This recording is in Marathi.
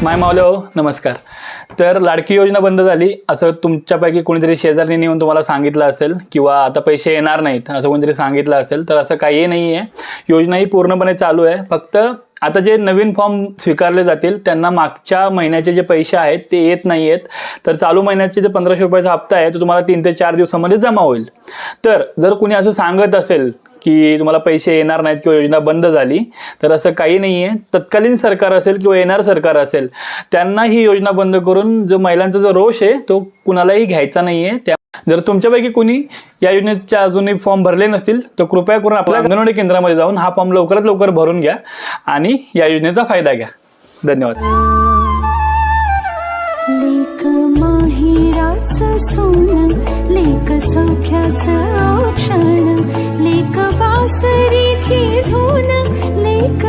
माय मावले हो, नमस्कार. तर लाडकी योजना बंद झाली असं तुमच्यापैकी कोणीतरी शेजाऱ्यांनी येऊन तुम्हाला सांगितलं असेल किंवा आता पैसे येणार नाहीत असं कोणीतरी सांगितलं असेल, तर असं काही नाही आहे. योजना ही पूर्णपणे चालू आहे. फक्त आता जे नवीन फॉर्म स्वीकारले जातील त्यांना मागच्या महिन्याचे जे पैसे आहेत ते येत नाही आहेत. तर चालू महिन्याचे जे 1500 रुपयाचा हप्ता आहे तो तुम्हाला 3 ते 4 दिवसामध्ये जमा होईल. तर जर कोणी असं सांगत असेल की तुम्हाला पैसे येणार नाहीत किंवा योजना बंद झाली, तर असं काही नाही आहे. तत्कालीन सरकार असेल किंवा येणार सरकार असेल त्यांना ही योजना बंद करून जो महिलांचा जो रोष आहे तो कुणालाही घ्यायचा नाही आहे. त्या जर तुमच्यापैकी कोणी या योजनेचे अजूनही फॉर्म भरले नसतील तर कृपया करून आपल्या अंगणवाडी केंद्रामध्ये जाऊन हा फॉर्म लवकरात लवकर भरून घ्या आणि या योजनेचा फायदा घ्या. धन्यवाद. लेक माहिराचं सोनं, लेक सौख्याचं औक्षण, लेक बासरीची धून, लेक